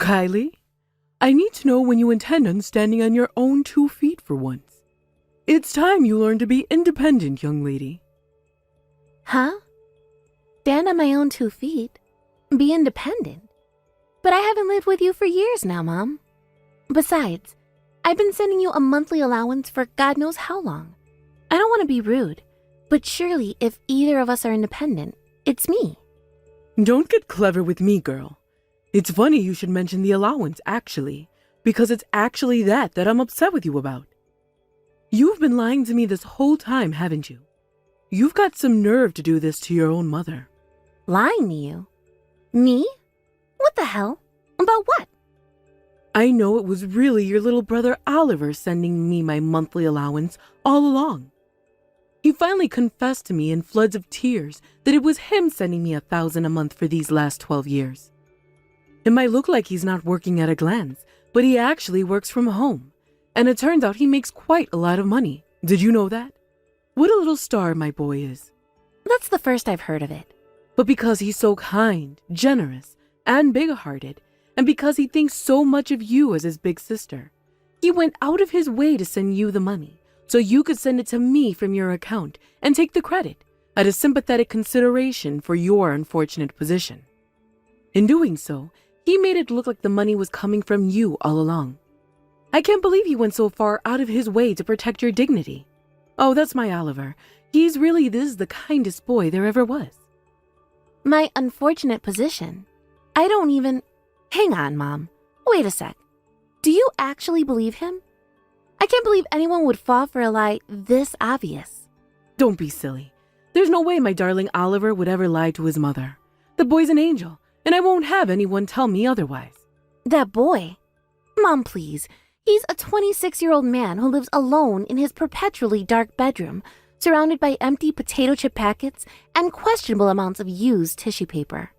Kylie, I need to know when you intend on standing on your own 2 feet for once. It's time you learn to be independent, young lady. Huh? Stand on my own 2 feet? Be independent? But I haven't lived with you for years now, Mom. Besides, I've been sending you a monthly allowance for God knows how long. I don't want to be rude, but surely if either of us are independent, it's me. Don't get clever with me, girl. It's funny you should mention the allowance, actually, because it's actually that I'm upset with you about. You've been lying to me this whole time, haven't you? You've got some nerve to do this to your own mother. Lying to you? Me? What the hell? About what? I know it was really your little brother Oliver sending me my monthly allowance all along. He finally confessed to me in floods of tears that it was him sending me $1,000 a month for these last 12 years. It might look like he's not working at a glance, but he actually works from home. And it turns out he makes quite a lot of money. Did you know that? What a little star my boy is. That's the first I've heard of it. But because he's so kind, generous, and big-hearted, and because he thinks so much of you as his big sister, he went out of his way to send you the money so you could send it to me from your account and take the credit at a sympathetic consideration for your unfortunate position. In doing so, he made it look like the money was coming from you all along. I can't believe he went so far out of his way to protect your dignity. Oh, that's my Oliver. He's really the kindest boy there ever was. My unfortunate position? I don't even... Hang on, Mom. Wait a sec. Do you actually believe him? I can't believe anyone would fall for a lie this obvious. Don't be silly. There's no way my darling Oliver would ever lie to his mother. The boy's an angel, and I won't have anyone tell me otherwise. That boy? Mom, please. He's a 26-year-old man who lives alone in his perpetually dark bedroom, surrounded by empty potato chip packets and questionable amounts of used tissue paper.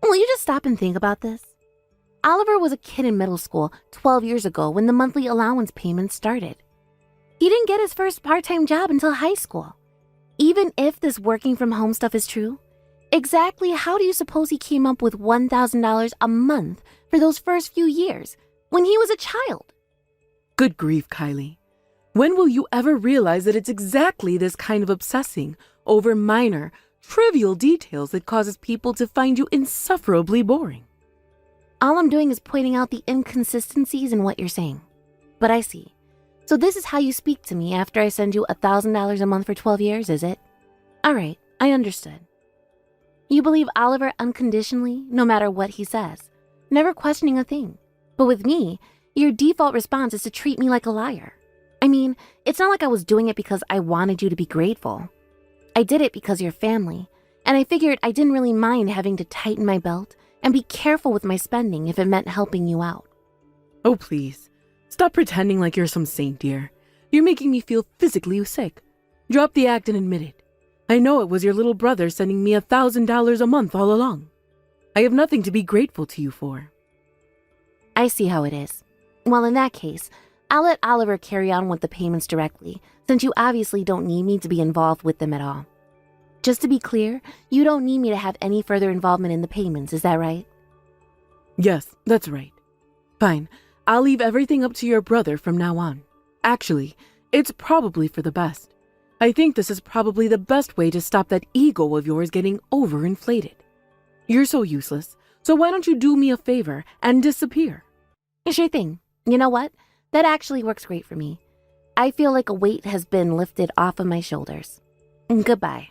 Will you just stop and think about this? Oliver was a kid in middle school 12 years ago when the monthly allowance payments started. He didn't get his first part-time job until high school. Even if this working from home stuff is true, exactly how do you suppose he came up with $1,000 a month for those first few years when he was a child? Good grief, Kylie. When will you ever realize that it's exactly this kind of obsessing over minor, trivial details that causes people to find you insufferably boring? All I'm doing is pointing out the inconsistencies in what you're saying. But I see. So this is how you speak to me after I send you $1,000 a month for 12 years, is it? All right, I understood. You believe Oliver unconditionally, no matter what he says, never questioning a thing. But with me, your default response is to treat me like a liar. I mean, it's not like I was doing it because I wanted you to be grateful. I did it because you're family, and I figured I didn't really mind having to tighten my belt and be careful with my spending if it meant helping you out. Oh, please. Stop pretending like you're some saint, dear. You're making me feel physically sick. Drop the act and admit it. I know it was your little brother sending me $1,000 a month all along. I have nothing to be grateful to you for. I see how it is. Well, in that case, I'll let Oliver carry on with the payments directly, since you obviously don't need me to be involved with them at all. Just to be clear, you don't need me to have any further involvement in the payments, is that right? Yes, that's right. Fine, I'll leave everything up to your brother from now on. Actually, it's probably for the best. I think this is probably the best way to stop that ego of yours getting overinflated. You're so useless, so why don't you do me a favor and disappear? Sure thing. You know what? That actually works great for me. I feel like a weight has been lifted off of my shoulders. Goodbye.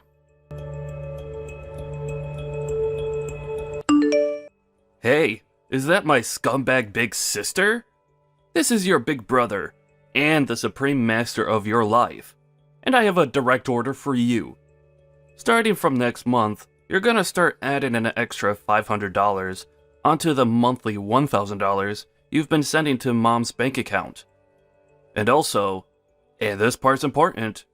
Hey, is that my scumbag big sister? This is your big brother, and the supreme master of your life. And I have a direct order for you. Starting from next month, you're gonna start adding an extra $500 onto the monthly $1,000 you've been sending to Mom's bank account. And also, and this part's important,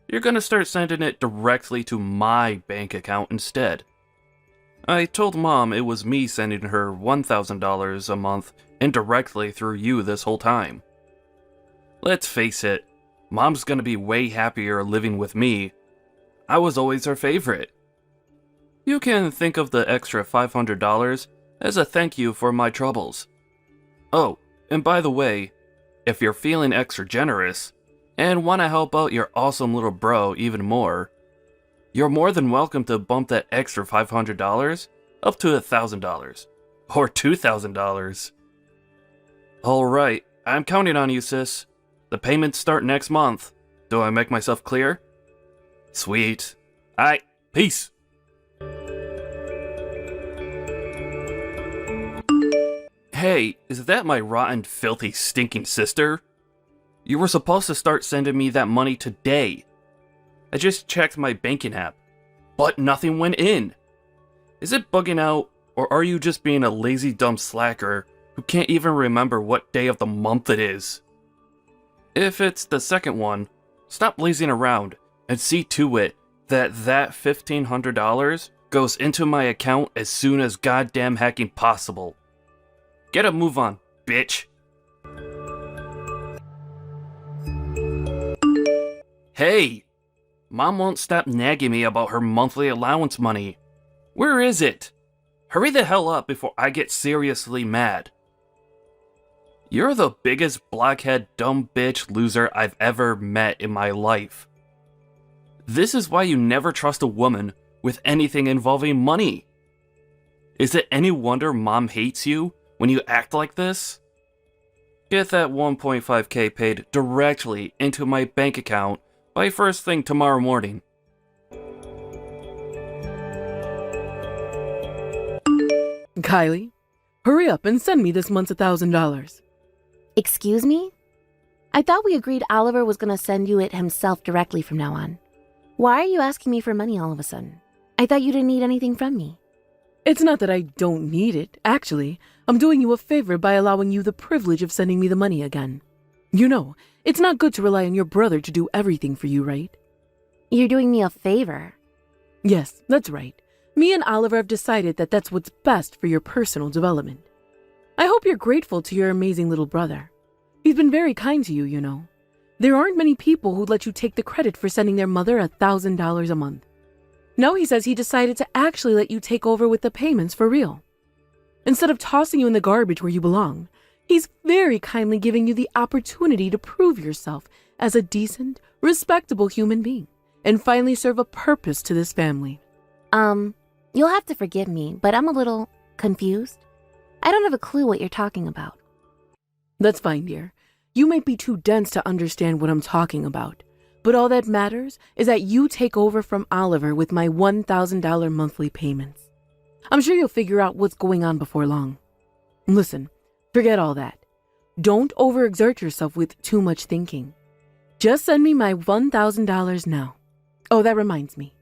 you're gonna start sending it directly to my bank account instead. I told Mom it was me sending her $1,000 a month indirectly through you this whole time. Let's face it, Mom's gonna be way happier living with me. I was always her favorite. You can think of the extra $500 as a thank you for my troubles. Oh, and by the way, if you're feeling extra generous and want to help out your awesome little bro even more, you're more than welcome to bump that extra $500 up to $1,000 or $2,000. Alright, I'm counting on you, sis. The payments start next month. Do I make myself clear? Sweet. Alright, peace. Hey, is that my rotten, filthy, stinking sister? You were supposed to start sending me that money today. I just checked my banking app, but nothing went in. Is it bugging out, or are you just being a lazy dumb slacker who can't even remember what day of the month it is? If it's the second one, stop lazing around and see to it that $1,500 goes into my account as soon as goddamn hacking possible. Get a move on, bitch. Hey! Mom won't stop nagging me about her monthly allowance money. Where is it? Hurry the hell up before I get seriously mad. You're the biggest blockhead dumb bitch loser I've ever met in my life. This is why you never trust a woman with anything involving money. Is it any wonder Mom hates you when you act like this? Get that 1.5k paid directly into my bank account by first thing tomorrow morning. Kylie, hurry up and send me this month's $1,000. Excuse me? I thought we agreed Oliver was going to send you it himself directly from now on. Why are you asking me for money all of a sudden? I thought you didn't need anything from me. It's not that I don't need it. Actually, I'm doing you a favor by allowing you the privilege of sending me the money again. You know, it's not good to rely on your brother to do everything for you, right? You're doing me a favor. Yes, that's right. Me and Oliver have decided that that's what's best for your personal development. I hope you're grateful to your amazing little brother. He's been very kind to you, you know. There aren't many people who'd let you take the credit for sending their mother $1,000 a month. Now he says he decided to actually let you take over with the payments for real. Instead of tossing you in the garbage where you belong, he's very kindly giving you the opportunity to prove yourself as a decent, respectable human being and finally serve a purpose to this family. You'll have to forgive me, but I'm a little confused. I don't have a clue what you're talking about. That's fine, dear. You might be too dense to understand what I'm talking about, but all that matters is that you take over from Oliver with my $1,000 monthly payments. I'm sure you'll figure out what's going on before long. Listen, forget all that. Don't overexert yourself with too much thinking. Just send me my $1,000 now. Oh, that reminds me.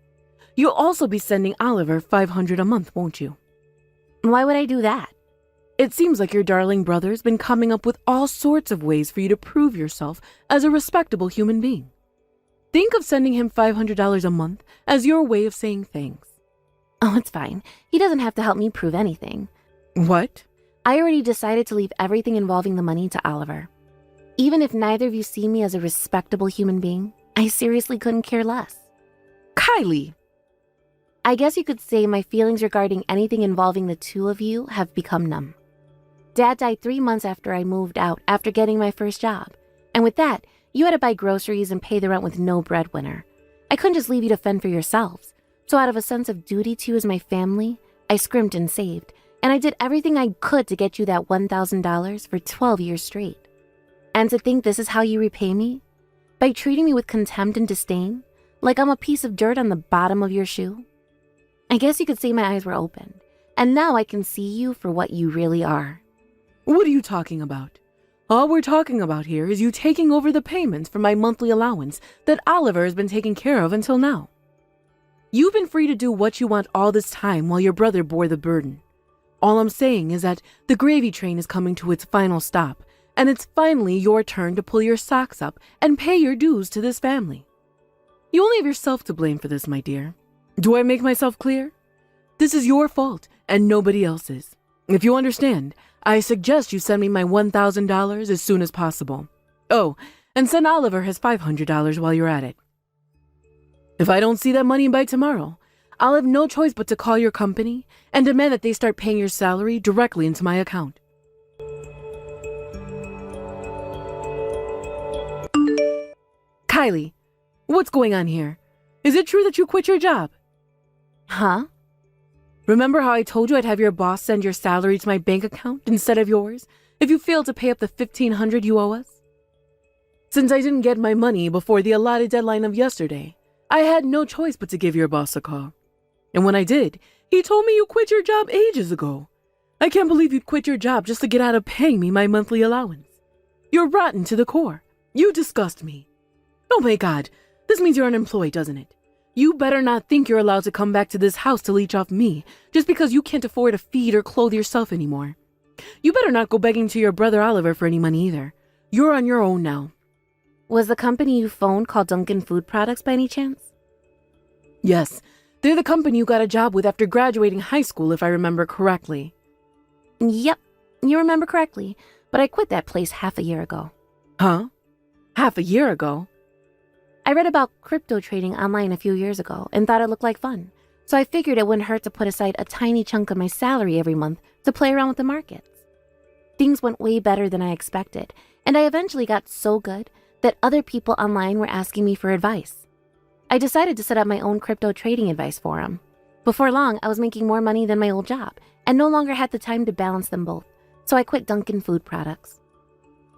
You'll also be sending Oliver $500 a month, won't you? Why would I do that? It seems like your darling brother's been coming up with all sorts of ways for you to prove yourself as a respectable human being. Think of sending him $500 a month as your way of saying thanks. Oh, it's fine. He doesn't have to help me prove anything. What? I already decided to leave everything involving the money to Oliver. Even if neither of you see me as a respectable human being, I seriously couldn't care less. Kylie! I guess you could say my feelings regarding anything involving the two of you have become numb. Dad died 3 months after I moved out after getting my first job. And with that, you had to buy groceries and pay the rent with no breadwinner. I couldn't just leave you to fend for yourselves. So out of a sense of duty to you as my family, I scrimped and saved. And I did everything I could to get you that $1,000 for 12 years straight. And to think this is how you repay me? By treating me with contempt and disdain? Like I'm a piece of dirt on the bottom of your shoe? I guess you could say my eyes were opened, and now I can see you for what you really are. What are you talking about? All we're talking about here is you taking over the payments for my monthly allowance that Oliver has been taking care of until now. You've been free to do what you want all this time while your brother bore the burden. All I'm saying is that the gravy train is coming to its final stop, and it's finally your turn to pull your socks up and pay your dues to this family. You only have yourself to blame for this, my dear. Do I make myself clear? This is your fault and nobody else's. If you understand, I suggest you send me my $1,000 as soon as possible. Oh, and send Oliver his $500 while you're at it. If I don't see that money by tomorrow, I'll have no choice but to call your company and demand that they start paying your salary directly into my account. Kylie, what's going on here? Is it true that you quit your job? Huh? Remember how I told you I'd have your boss send your salary to my bank account instead of yours if you failed to pay up the $1,500 you owe us? Since I didn't get my money before the allotted deadline of yesterday, I had no choice but to give your boss a call. And when I did, he told me you quit your job ages ago. I can't believe you'd quit your job just to get out of paying me my monthly allowance. You're rotten to the core. You disgust me. Oh my God, this means you're unemployed, doesn't it? You better not think you're allowed to come back to this house to leech off me just because you can't afford to feed or clothe yourself anymore. You better not go begging to your brother Oliver for any money either. You're on your own now. Was the company you phoned called Dunkin' Food Products by any chance? Yes, they're the company you got a job with after graduating high school, if I remember correctly. Yep, you remember correctly, but I quit that place half a year ago. Huh? Half a year ago? I read about crypto trading online a few years ago and thought it looked like fun, so I figured it wouldn't hurt to put aside a tiny chunk of my salary every month to play around with the markets. Things went way better than I expected, and I eventually got so good that other people online were asking me for advice. I decided to set up my own crypto trading advice forum. Before long, I was making more money than my old job and no longer had the time to balance them both, so I quit Dunkin' Food Products.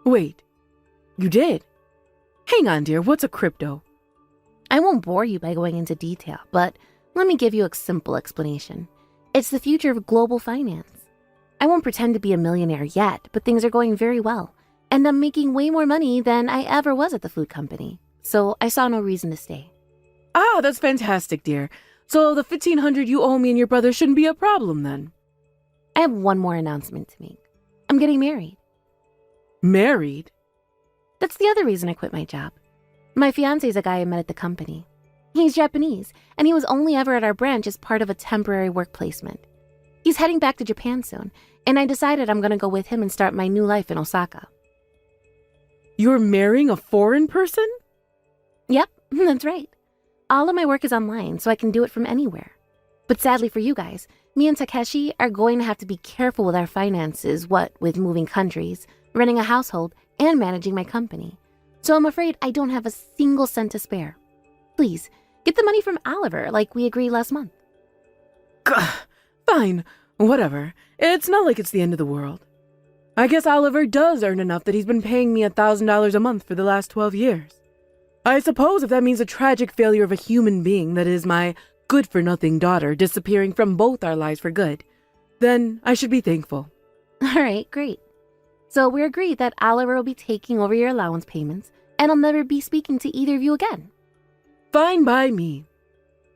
Wait, you did? Hang on, dear, what's a crypto? I won't bore you by going into detail, but let me give you a simple explanation. It's the future of global finance. I won't pretend to be a millionaire yet, but things are going very well, and I'm making way more money than I ever was at the food company, so I saw no reason to stay. Ah, that's fantastic, dear. So the $1,500 you owe me and your brother shouldn't be a problem then. I have one more announcement to make. I'm getting married. Married? That's the other reason I quit my job. My fiancé's a guy I met at the company. He's Japanese, and he was only ever at our branch as part of a temporary work placement. He's heading back to Japan soon, and I decided I'm going to go with him and start my new life in Osaka. You're marrying a foreign person? Yep, that's right. All of my work is online, so I can do it from anywhere. But sadly for you guys, me and Takeshi are going to have to be careful with our finances, what with moving countries, running a household, and managing my company. So I'm afraid I don't have a single cent to spare. Please, get the money from Oliver like we agreed last month. Fine, whatever. It's not like it's the end of the world. I guess Oliver does earn enough that he's been paying me $1,000 a month for the last 12 years. I suppose if that means a tragic failure of a human being that is my good-for-nothing daughter disappearing from both our lives for good, then I should be thankful. All right, great. So we agreed that Oliver will be taking over your allowance payments, and I'll never be speaking to either of you again. Fine by me.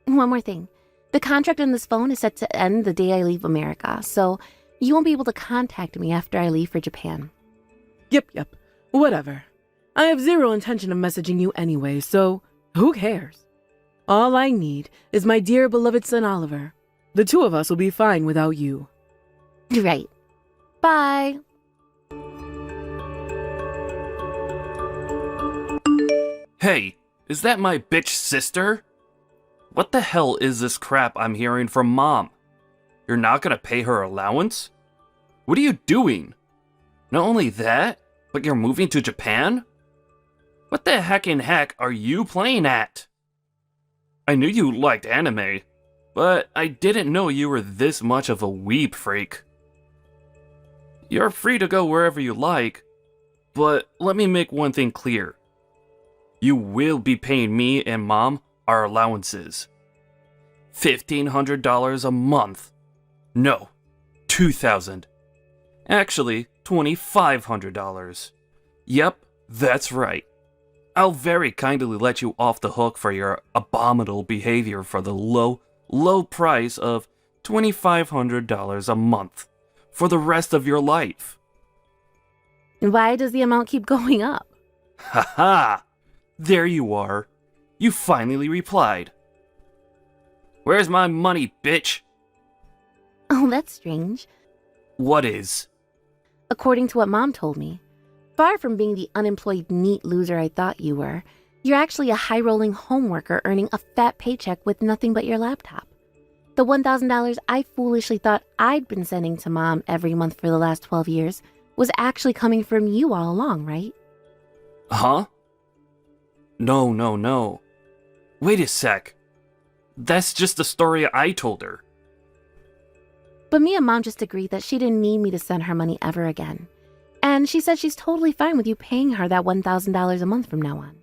One more thing. The contract on this phone is set to end the day I leave America, so you won't be able to contact me after I leave for Japan. Yep, whatever. I have zero intention of messaging you anyway, so who cares? All I need is my dear beloved son Oliver. The two of us will be fine without you. Right. Bye. Hey, is that my bitch sister? What the hell is this crap I'm hearing from Mom? You're not gonna pay her allowance? What are you doing? Not only that, but you're moving to Japan? What the heck are you playing at? I knew you liked anime, but I didn't know you were this much of a weeb freak. You're free to go wherever you like, but let me make one thing clear. You will be paying me and Mom our allowances. $1,500 a month. No, $2,000. Actually, $2,500. Yep, that's right. I'll very kindly let you off the hook for your abominable behavior for the low price of $2,500 a month for the rest of your life. Why does the amount keep going up? Haha! There you are. You finally replied. Where's my money, bitch? Oh, that's strange. What is? According to what Mom told me, far from being the unemployed neat loser I thought you were, you're actually a high-rolling home worker earning a fat paycheck with nothing but your laptop. The $1,000 I foolishly thought I'd been sending to Mom every month for the last 12 years was actually coming from you all along, right? Huh? No. Wait a sec. That's just the story I told her. But me and Mom just agreed that she didn't need me to send her money ever again. And she said she's totally fine with you paying her that $1,000 a month from now on.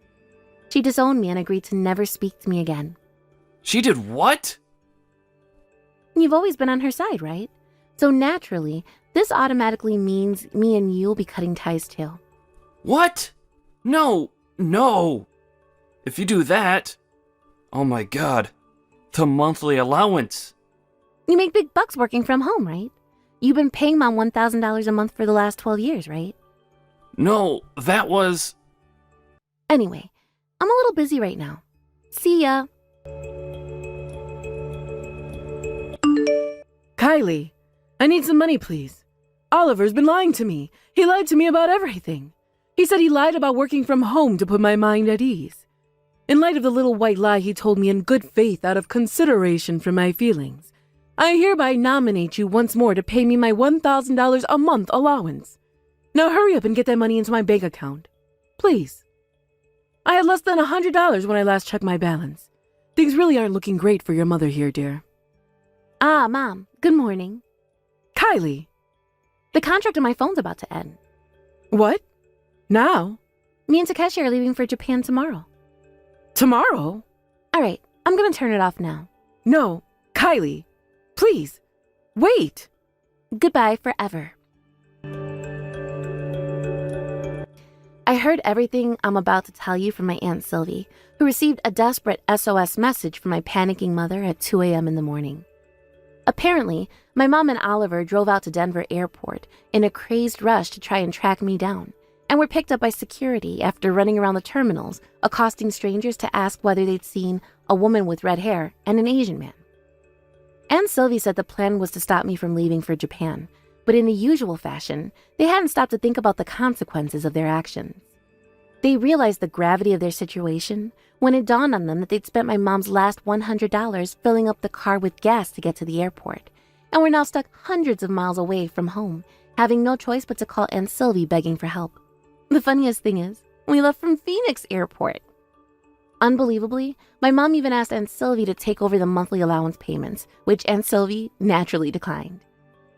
She disowned me and agreed to never speak to me again. She did what? You've always been on her side, right? So naturally, this automatically means me and you will be cutting ties too. What? No. If you do that... Oh my god. The monthly allowance. You make big bucks working from home, right? You've been paying Mom $1,000 a month for the last 12 years, right? No, that was... Anyway, I'm a little busy right now. See ya. Kylie, I need some money, please. Oliver's been lying to me. He lied to me about everything. He said he lied about working from home to put my mind at ease. In light of the little white lie he told me in good faith out of consideration for my feelings, I hereby nominate you once more to pay me my $1,000 a month allowance. Now hurry up and get that money into my bank account. Please. I had less than $100 when I last checked my balance. Things really aren't looking great for your mother here, dear. Ah, Mom. Good morning. Kylie. The contract on my phone's about to end. What? Now? Me and Takeshi are leaving for Japan tomorrow. Tomorrow? All right, I'm gonna turn it off now. No, Kylie. Please. Wait. Goodbye forever. I heard everything I'm about to tell you from my Aunt Sylvie, who received a desperate SOS message from my panicking mother at 2 a.m. in the morning. Apparently, my mom and Oliver drove out to Denver Airport in a crazed rush to try and track me down, and were picked up by security after running around the terminals, accosting strangers to ask whether they'd seen a woman with red hair and an Asian man. Aunt Sylvie said the plan was to stop me from leaving for Japan, but in the usual fashion, they hadn't stopped to think about the consequences of their actions. They realized the gravity of their situation when it dawned on them that they'd spent my mom's last $100 filling up the car with gas to get to the airport, and were now stuck hundreds of miles away from home, having no choice but to call Aunt Sylvie begging for help. The funniest thing is, we left from Phoenix Airport. Unbelievably, my mom even asked Aunt Sylvie to take over the monthly allowance payments, which Aunt Sylvie naturally declined.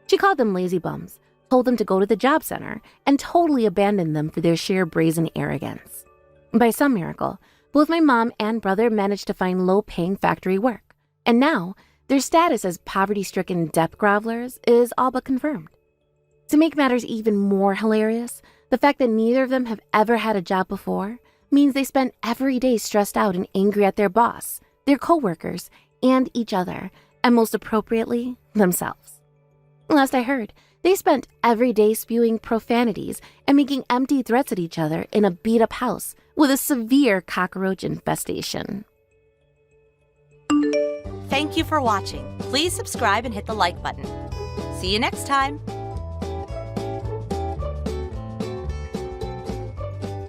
She called them lazy bums, told them to go to the job center, and totally abandoned them for their sheer brazen arrogance. By some miracle, both my mom and brother managed to find low-paying factory work, and now their status as poverty-stricken debt grovelers is all but confirmed. To make matters even more hilarious, the fact that neither of them have ever had a job before means they spent every day stressed out and angry at their boss, their coworkers, and each other, and most appropriately, themselves. Last I heard, they spent every day spewing profanities and making empty threats at each other in a beat-up house with a severe cockroach infestation. Thank you for watching. Please subscribe and hit the like button. See you next time.